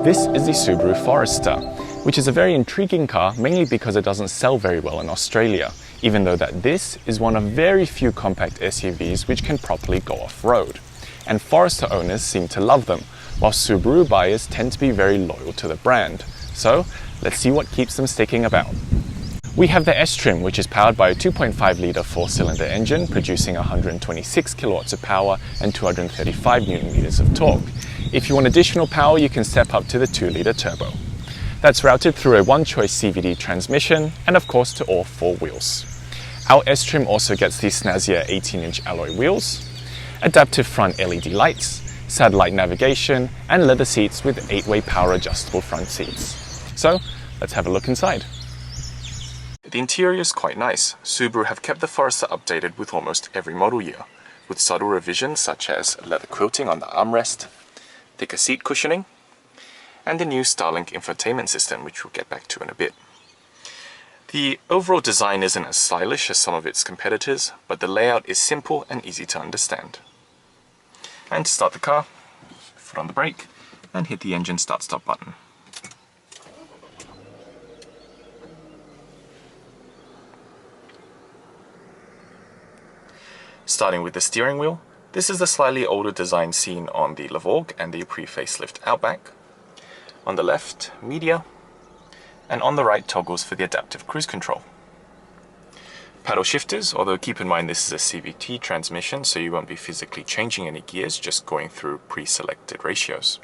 This is the Subaru Forester, which is a very intriguing car mainly because it doesn't sell very well in Australia, even though that this is one of very few compact SUVs which can properly go off-road. And Forester owners seem to love them, while Subaru buyers tend to be very loyal to the brand. So let's see what keeps them sticking about. We have the S-Trim, which is powered by a 2.5-litre four-cylinder engine producing 126 kilowatts of power and 235 newton-meters of torque. If you want additional power, you can step up to the 2-litre turbo. That's routed through a one-choice CVT transmission and of course to all four wheels. Our S-Trim also gets the snazzier 18-inch alloy wheels, adaptive front LED lights, satellite navigation and leather seats with 8-way power adjustable front seats. So let's have a look inside. The interior is quite nice. Subaru have kept the Forester updated with almost every model year, with subtle revisions such as leather quilting on the armrest, thicker seat cushioning, and the new Starlink infotainment system, which we'll get back to in a bit. The overall design isn't as stylish as some of its competitors, but the layout is simple and easy to understand. And to start the car, foot on the brake and hit the engine start-stop button. Starting with the steering wheel, this is the slightly older design seen on the Levorg and the pre-facelift Outback. On the left, media, and on the right, toggles for the adaptive cruise control. Paddle shifters, although keep in mind this is a CVT transmission, so you won't be physically changing any gears, just going through pre-selected ratios.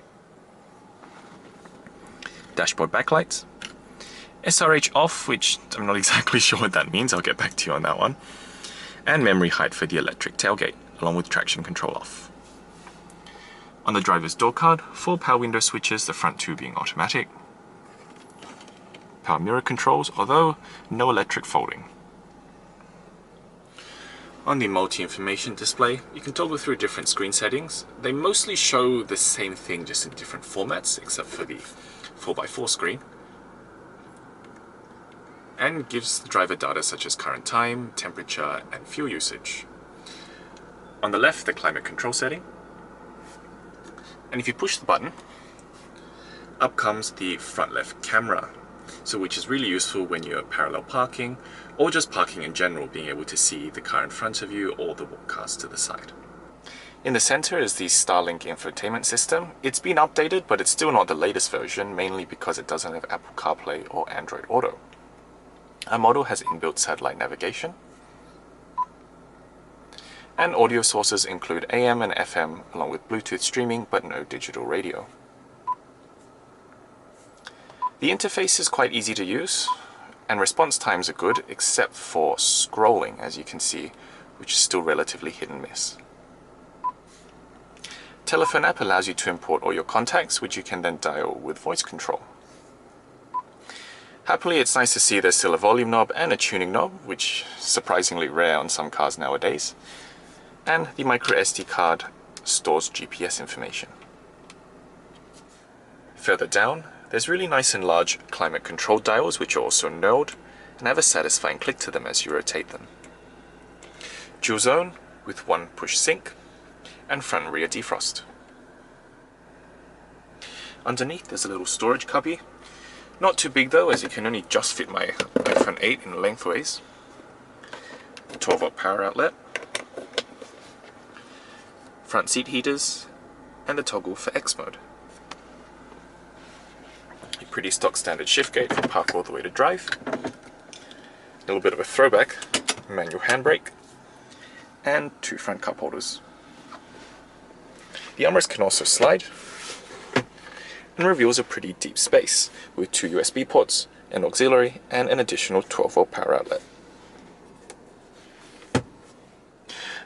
Dashboard backlights. SRH off, which I'm not exactly sure what that means, I'll get back to you on that one. And memory hide for the electric tailgate, along with traction control off. On the driver's door card, 4 power window switches, the front 2 being automatic. Power mirror controls, although no electric folding. On the multi-information display, you can toggle through different screen settings. They mostly show the same thing, just in different formats, except for the 4x4 screen. And gives the driver data such as current time, temperature, and fuel usage. On the left, the climate control setting. And if you push the button, up comes the front left camera, so which is really useful when you're parallel parking, or just parking in general, being able to see the car in front of you or the cars to the side. In the center is the Starlink infotainment system. It's been updated, but it's still not the latest version, mainly because it doesn't have Apple CarPlay or Android Auto. Our model has inbuilt satellite navigation, and audio sources include AM and FM along with Bluetooth streaming, but no digital radio. The interface is quite easy to use, and response times are good except for scrolling, as you can see, which is still relatively hit and miss. Telephone app allows you to import all your contacts, which you can then dial with voice control. Happily, it's nice to see there's still a volume knob and a tuning knob, which is surprisingly rare on some cars nowadays. And the micro SD card stores GPS information. Further down, there's really nice and large climate control dials, which are also knurled and have a satisfying click to them as you rotate them. Dual zone with one push sync and front and rear defrost. Underneath, there's a little storage cubby. Not too big though, as you can only just fit my iPhone 8 in lengthways. 12-volt power outlet, front seat heaters, and the toggle for X mode. A pretty stock standard shift gate for park all the way to drive. A little bit of a throwback, manual handbrake, and 2 front cup holders. The armrest can also slide, and reveals a pretty deep space with 2 USB ports, an auxiliary, and an additional 12-volt power outlet.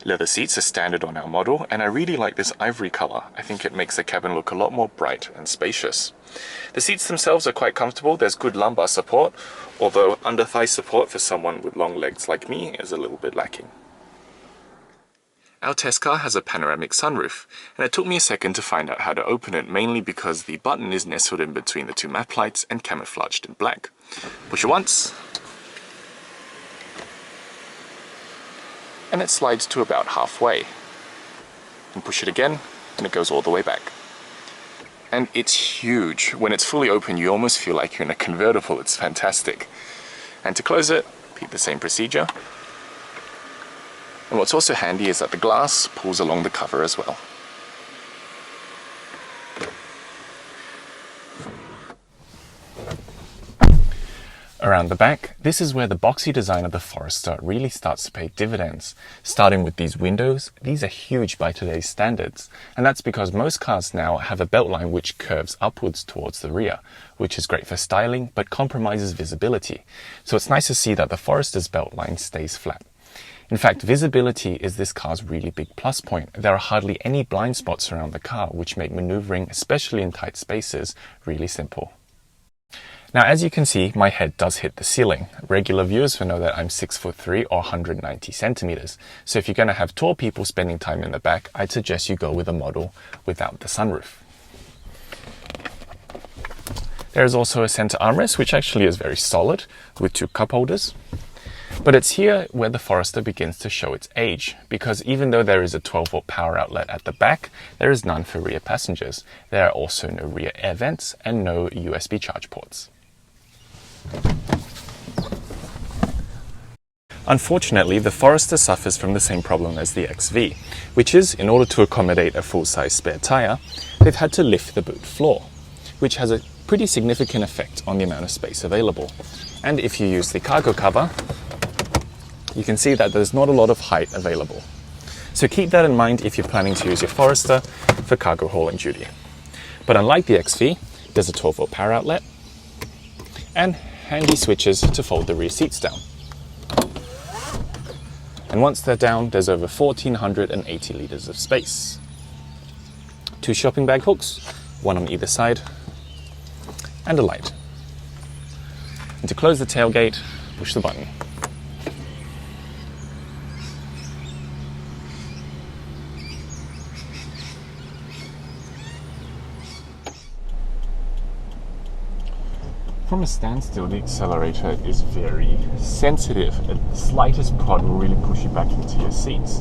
Leather seats are standard on our model, and I really like this ivory color. I think it makes the cabin look a lot more bright and spacious. The seats themselves are quite comfortable. There's good lumbar support, although under-thigh support for someone with long legs like me is a little bit lacking. Our test car has a panoramic sunroof, and it took me a second to find out how to open it, mainly because the button is nestled in between the 2 map lights and camouflaged in black. Push it once, and it slides to about halfway. And push it again, and it goes all the way back. and it's huge. When it's fully open, you almost feel like you're in a convertible. It's fantastic. And to close it, repeat the same procedure. And what's also handy is that the glass pulls along the cover as well. Around the back, this is where the boxy design of the Forester really starts to pay dividends. Starting with these windows, these are huge by today's standards, and that's because most cars now have a beltline which curves upwards towards the rear, which is great for styling but compromises visibility. So it's nice to see that the Forester's beltline stays flat. In fact, visibility is this car's really big plus point. There are hardly any blind spots around the car, which make maneuvering, especially in tight spaces, really simple. Now, as you can see, my head does hit the ceiling. Regular viewers will know that I'm 6'3" or 190 centimeters. So if you're going to have tall people spending time in the back, I'd suggest you go with a model without the sunroof. There is also a center armrest, which actually is very solid, with 2 cup holders. But it's here where the Forester begins to show its age, because even though there is a 12-volt power outlet at the back, there is none for rear passengers. There are also no rear air vents and no USB charge ports. Unfortunately, the Forester suffers from the same problem as the XV, which is, in order to accommodate a full-size spare tyre, they've had to lift the boot floor, which has a pretty significant effect on the amount of space available. And if you use the cargo cover, you can see that there's not a lot of height available. So keep that in mind if you're planning to use your Forester for cargo hauling duty. But unlike the XV, there's a 12-volt power outlet and handy switches to fold the rear seats down. And once they're down, there's over 1,480 litres of space. 2 shopping bag hooks, 1 on either side, and a light. And to close the tailgate, push the button. From a standstill, the accelerator is very sensitive. The slightest prod will really push you back into your seats,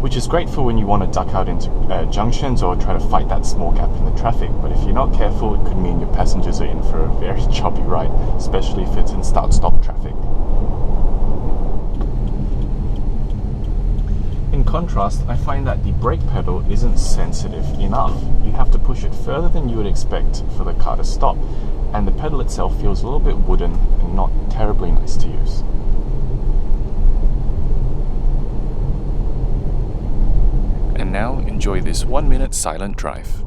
which is great for when you want to duck out into junctions or try to fight that small gap in the traffic. But if you're not careful, it could mean your passengers are in for a very choppy ride, especially if it's in start-stop traffic. In contrast, I find that the brake pedal isn't sensitive enough. You have to push it further than you would expect for the car to stop, and the pedal itself feels a little bit wooden and not terribly nice to use. And now enjoy this 1-minute silent drive.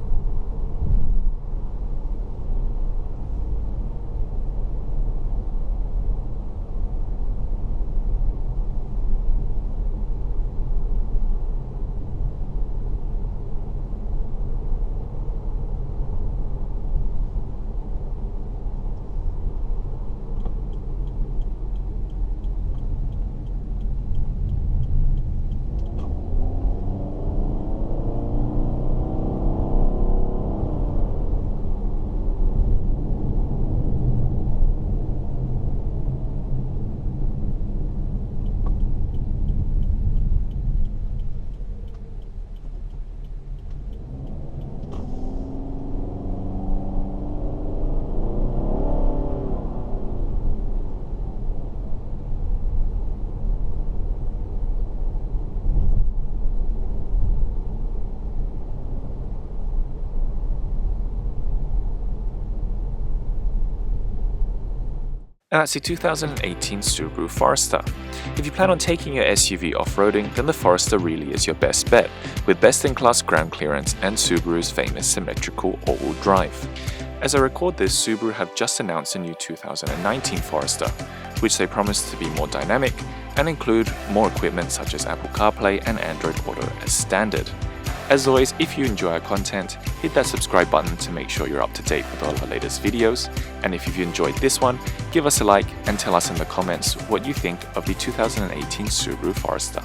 And that's the 2018 Subaru Forester. If you plan on taking your SUV off-roading, then the Forester really is your best bet, with best-in-class ground clearance and Subaru's famous symmetrical all-wheel drive. As I record this, Subaru have just announced a new 2019 Forester, which they promise to be more dynamic and include more equipment such as Apple CarPlay and Android Auto as standard. As always, if you enjoy our content, hit that subscribe button to make sure you're up to date with all of our latest videos. And if you've enjoyed this one, give us a like and tell us in the comments what you think of the 2018 Subaru Forester.